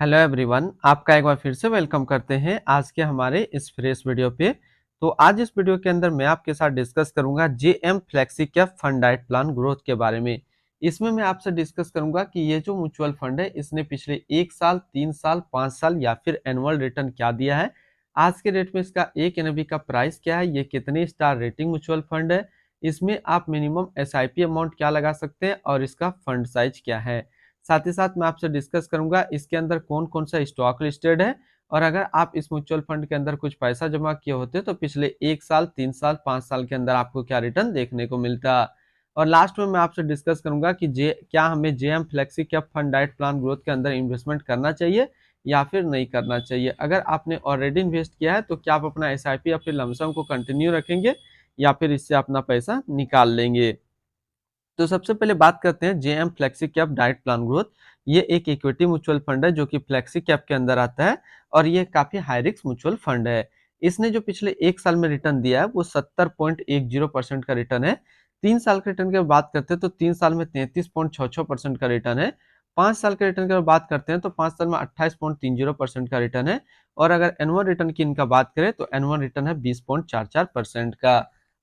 Hello everyone, आपका एक बार फिर से वेलकम करते हैं आज के हमारे इस फ्रेश वीडियो पे। तो आज इस वीडियो के अंदर मैं आपके साथ डिस्कस करूंगा जेएम फ्लेक्सी कैप फंड डाइट प्लान ग्रोथ के बारे में। इसमें मैं आपसे डिस्कस करूंगा कि ये जो म्यूचुअल फंड है इसने पिछले 1 साल, 3 साल, 5 साल या फिर एनुअल रिटर्न क्या दिया है। आज के डेट में इसका एक एनएवी का प्राइस क्या है, ये कितने स्टार रेटिंग म्यूचुअल फंड है, इसमें आप मिनिमम एसआईपी अमाउंट क्या लगा सकते हैं और इसका फंड साइज क्या है। साथ ही साथ मैं आपसे डिस्कस करूंगा इसके अंदर कौन कौन सा स्टॉक लिस्टेड है, और अगर आप इस म्यूचुअल फंड के अंदर कुछ पैसा जमा किए होते तो पिछले 1 साल, 3 साल, 5 साल के अंदर आपको क्या रिटर्न देखने को मिलता। और लास्ट में मैं आपसे डिस्कस करूंगा कि क्या हमें जेएम फ्लेक्सी कैप फंड डाइट प्लान ग्रोथ के अंदर इन्वेस्टमेंट करना चाहिए या फिर नहीं करना चाहिए। अगर आपने ऑलरेडी इन्वेस्ट किया है तो क्या आप अपना एसआईपी या फिर लमसम को कंटिन्यू रखेंगे या फिर इससे अपना पैसा निकाल लेंगे। तो सबसे पहले बात करते हैं JM Flexi cap diet plan growth. ये एक इक्विटी म्यूचुअल फंड है जो कि फ्लेक्सी कैप के अंदर आता है, और ये काफी हाई रिस्क म्यूचुअल फंड है। इसने जो पिछले 1 साल में रिटर्न दिया है वो 70.10% का रिटर्न है। 3 साल के रिटर्न की बात करते हैं तो 3 साल में 33.66% का रिटर्न है। 5 साल के रिटर्न की बात करते हैं तो 5 साल में 28.30% का रिटर्न है। और अगर एनुअल रिटर्न की इनका बात करें तो एनुअल रिटर्न है 20.44% का।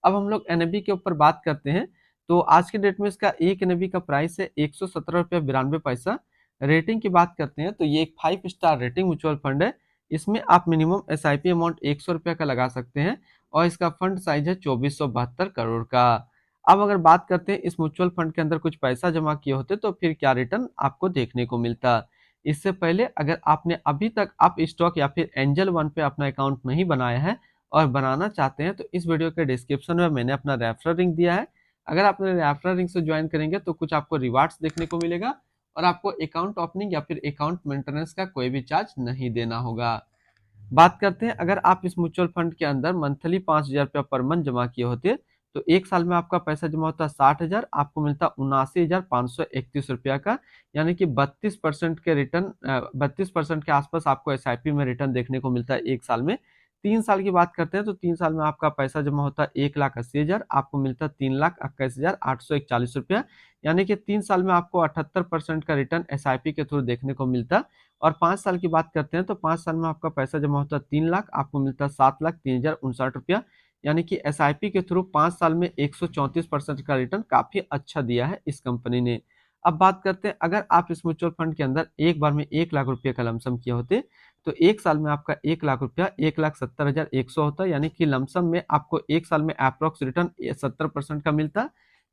अब हम लोग एनएबी के ऊपर बात करते हैं। तो आज के डेट में इसका एक एनएवी का प्राइस है 117 रुपया 92 पैसा। रेटिंग की बात करते हैं तो ये एक 5 स्टार रेटिंग म्यूचुअल फंड है। इसमें आप मिनिमम एसआईपी अमाउंट 100 रुपया का लगा सकते हैं, और इसका फंड साइज है 2472 करोड़ का। अब अगर बात करते हैं इस म्यूचुअल फंड के अंदर कुछ पैसा जमा किए होते तो फिर क्या रिटर्न आपको देखने को मिलता। इससे पहले अगर आपने अभी तक आप स्टॉक या फिर एंजल वन पे अपना अकाउंट नहीं बनाया है और बनाना चाहते हैं तो इस वीडियो के डिस्क्रिप्शन में मैंने अपना रेफरल लिंक दिया है। अगर आप मेरे रेफरल लिंक से ज्वाइन करेंगे तो कुछ आपको रिवार्ड्स देखने को मिलेगा, और आपको अकाउंट ओपनिंग या फिर अकाउंट मेंटेनेंस का कोई भी चार्ज नहीं देना होगा। बात करते हैं अगर आप इस म्यूचुअल फंड के अंदर मंथली 5,000 रुपया पर मंथ जमा किए होते तो 1 साल में आपका पैसा जमा होता 60,000, आपको मिलता 79,531 रुपया का। यानी कि 32% के रिटर्न, 32% के आसपास आपको एसआईपी में रिटर्न देखने को मिलता है 1 साल में। 3 साल की बात करते हैं तो 3 साल में आपका पैसा जमा होता है 1,80,000, आपको मिलता 3,21,841 रुपया। यानी कि 3 साल में आपको 78% का रिटर्न एसआईपी के थ्रू देखने को मिलता। और 5 साल की बात करते हैं तो 5 साल में आपका पैसा जमा होता है 3 लाख, आपको मिलता है 7,03,059 रुपया। यानी कि एसआईपी के थ्रू 5 साल में 134% का रिटर्न काफी अच्छा दिया है इस कंपनी ने। अब बात करते हैं अगर आप इस म्यूचुअल फंड के अंदर एक बार में 1 लाख रुपये का लमसम किए होते तो 1 साल में आपका 1 लाख रुपया 1,70,100 होता है। यानी कि लमसम में आपको 1 साल में अप्रोक्स रिटर्न 70% का मिलता।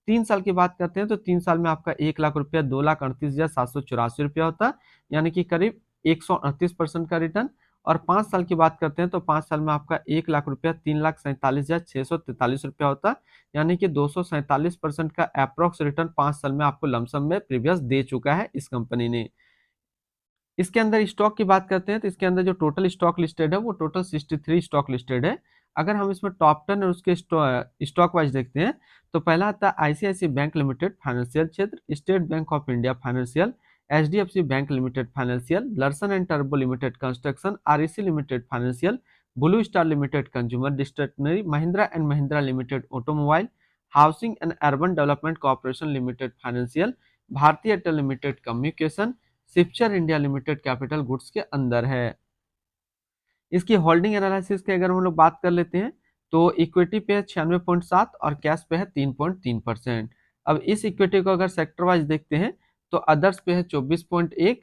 3 साल की बात करते हैं तो 3 साल में आपका 1 लाख रुपया 2,38,784 रुपया होता। यानी कि करीब 138% का रिटर्न। और 5 साल की बात करते हैं तो 5 साल में आपका 1 लाख रुपया 3,47,643 रुपया होता। यानी कि 247% का अप्रोक्स रिटर्न 5 साल में आपको लमसम में प्रीवियस दे चुका है इस कंपनी ने। इसके अंदर स्टॉक की बात करते हैं तो इसके अंदर जो टोटल स्टॉक लिस्टेड है वो टोटल 63 स्टॉक लिस्टेड है। अगर हम इसमें टॉप 10 और उसके स्टॉक वाइज देखते हैं तो पहला आता है आईसीआईसी बैंक लिमिटेड फाइनेंशियल क्षेत्र, State Bank of India financial, HDFC bank limited financial, Larsen and टर्बो limited construction, REC limited financial, Blue Star limited consumer discretionary, Mahindra and Mahindra limited automobile, housing and urban development corporation limited financial, Bharti Airtel limited communication, शिपचर India limited capital goods के अंदर है। इसकी holding analysis की अगर हम लोग बात कर लेते हैं तो इक्विटी पे है 96.7 और कैश पे है 3.3%। अब इस इक्विटी को अगर सेक्टर वाइज देखते हैं तो अदर्स पे है 24.1,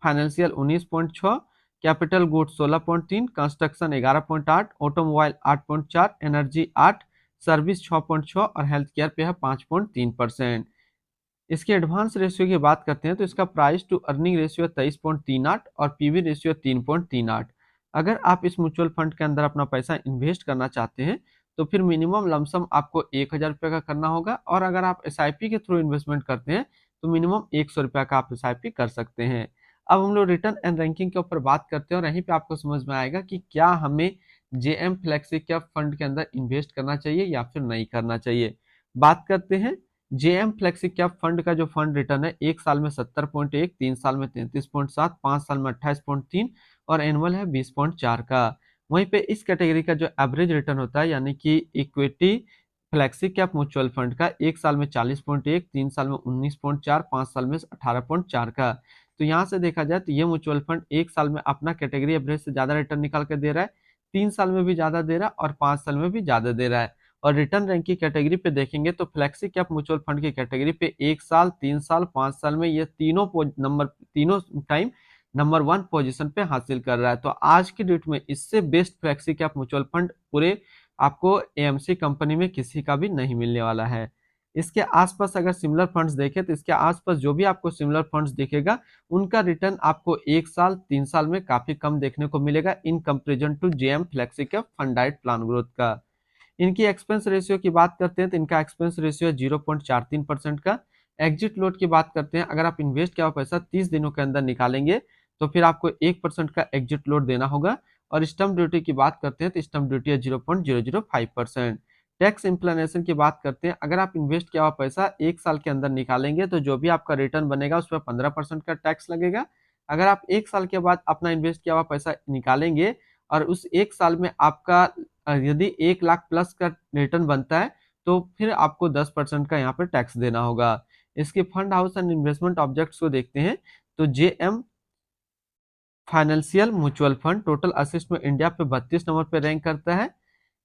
financial 19.6, capital goods 16.3, construction 11.8, automobile 8.4, energy 8, service 6.6 और हेल्थ केयर पे है 5.3%। इसके एडवांस रेशियो की बात करते हैं तो इसका प्राइस टू अर्निंग रेशियो 23.38 और पीवी रेशियो 3.38। अगर आप इस म्यूचुअल फंड के अंदर अपना पैसा इन्वेस्ट करना चाहते हैं तो फिर मिनिमम लमसम आपको 1,000 रुपये का करना होगा, और अगर आप एसआईपी के थ्रू इन्वेस्टमेंट करते हैं तो मिनिमम 100 रुपया का आप एसआईपी कर सकते हैं। अब हम लोग रिटर्न एंड रैंकिंग के ऊपर बात करते हैं और यहीं पे आपको समझ में आएगा कि क्या हमें जेएम फ्लेक्सी कैप फंड के अंदर इन्वेस्ट करना चाहिए या फिर नहीं करना चाहिए। बात करते हैं जेएम फ्लेक्सी कैप फंड का जो फंड रिटर्न है 1 साल में 70.1, 3 साल में 33.7, 5 साल में 28.3 और एनुअल है 20.4 का। वहीं पे इस कैटेगरी का जो एवरेज रिटर्न होता है यानी कि equity flexi cap mutual fund का 1 साल में 40.1, 3 साल में 19.4, 5 साल में 18.4 का। तो यहाँ से देखा जाए तो ये म्यूचुअल फंड 1 साल में अपना कैटेगरी एवरेज से ज्यादा रिटर्न निकाल कर दे रहा है, 3 साल में भी ज्यादा दे रहा है और 5 साल में भी ज्यादा दे रहा है। और रिटर्न रैंक की कैटेगरी पे देखेंगे तो फ्लेक्सी कैप म्यूचुअल फंड की कैटेगरी पे 1 साल, 3 साल, 5 साल में ये तीनों टाइम नंबर 1 पोजीशन पे हासिल कर रहा है। तो आज की डेट में इससे best flexi cap mutual fund पूरे आपको एएमसी कंपनी में किसी का भी नहीं मिलने वाला है। इसके आसपास अगर सिमिलर फंड्स देखें तो इसके आसपास जो भी आपको सिमिलर फंड्स दिखेगा उनका रिटर्न आपको 1 साल, 3 साल में काफी कम देखने को मिलेगा in comparison to JM Flexi Cap Fund डाइट प्लान ग्रोथ का। इनकी एक्सपेंस रेशियो की बात करते हैं तो इनका एक्सपेंस रेशियो है 0.43% का। एग्जिट लोड की बात करते हैं, अगर आप इन्वेस्ट किया हुआ पैसा 30 दिनों के अंदर निकालेंगे तो फिर आपको 1% का एग्जिट लोड देना होगा। और स्टम्प ड्यूटी की बात करते हैं तो स्टम्प ड्यूटी है 0.005%। टैक्स इम्प्लानेशन की बात करते हैं, अगर आप इन्वेस्ट किया हुआ पैसा 1 साल के अंदर निकालेंगे तो जो भी आपका रिटर्न बनेगा उसमें 15% का टैक्स लगेगा। अगर आप 1 साल के बाद अपना इन्वेस्ट किया हुआ पैसा निकालेंगे और उस 1 साल में आपका यदि 1 लाख प्लस का रिटर्न बनता है तो फिर आपको 10% का यहाँ पर टैक्स देना होगा। इसके fund house and investment objects को देखते हैं तो JM financial mutual fund total assist में इंडिया पे 32 नंबर पे रैंक करता है।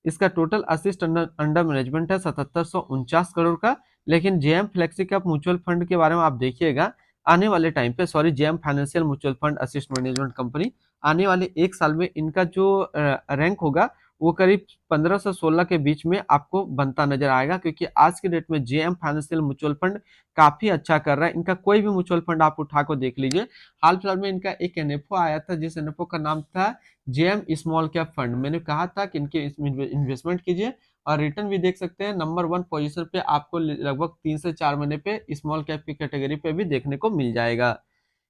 इसका टोटल असिस्ट अंडर मैनेजमेंट है 7749 करोड़ का। लेकिन JM Flexi cap mutual fund के बारे में आप देखिएगा आने वाले टाइम पे, sorry JM financial mutual fund assist management company, आने वाले 1 साल में इनका जो रैंक होगा वो करीब 15 से 16 के बीच में आपको बनता नजर आएगा, क्योंकि आज के डेट में जेएम फाइनेंशियल म्यूचुअल फंड काफी अच्छा कर रहा है। इनका कोई भी म्यूचुअल फंड आप उठा को देख लीजिए, हाल फिलहाल में इनका एक एनएफओ आया था जिस एनएफओ का नाम था जेएम स्मॉल कैप फंड। मैंने कहा था कि इनके इसमें इन्वेस्टमेंट कीजिए और रिटर्न भी देख सकते हैं, नंबर 1 पोजीशन पे आपको लगभग 3 से 4 महीने पे स्मॉल कैप की कैटेगरी पे भी देखने को मिल जाएगा।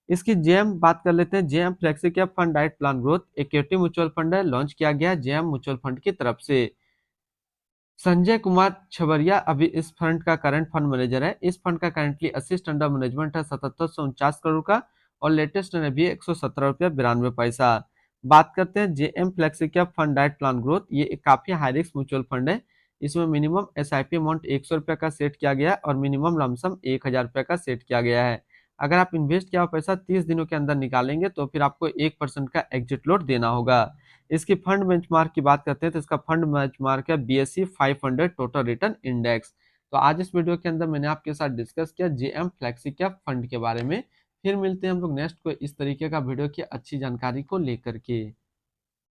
इसकी जेएम बात कर लेते हैं। जेएम फ्लेक्सी कैप फंड डाइट plan growth equity mutual fund है, लॉन्च किया गया जेएम म्यूचुअल फंड की तरफ से। संजय कुमार छबरिया अभी इस फंड का करंट फंड मैनेजर है। इस फंड का करंटली असिस्ट अंडर मैनेजमेंट है 7749 करोड़ का और लेटेस्ट अभी 117 रुपया 92 पैसा। बात करते हैं जेएम फ्लेक्सी कैप फंड डाइट प्लान ग्रोथ, ये एक काफी हाई रिस्क म्यूचुअल फंड है। इसमें मिनिमम एसआईपी अमाउंट 100 रुपया का सेट किया गया है और मिनिमम लमसम 1000 रुपया का सेट किया गया है। अगर आप इन्वेस्ट किया हुआ पैसा 30 दिनों के अंदर निकालेंगे तो फिर आपको 1% का एग्जिट लोड देना होगा। इसकी फंड बेंचमार्क की बात करते हैं तो इसका फंड बेंचमार्क है बीएसई 500 टोटल रिटर्न इंडेक्स। तो आज इस वीडियो के अंदर मैंने आपके साथ डिस्कस किया जेएम फ्लेक्सी कैप फंड के बारे में। फिर मिलते हैं हम लोग नेक्स्ट को इस तरीके का वीडियो की अच्छी जानकारी को लेकर के।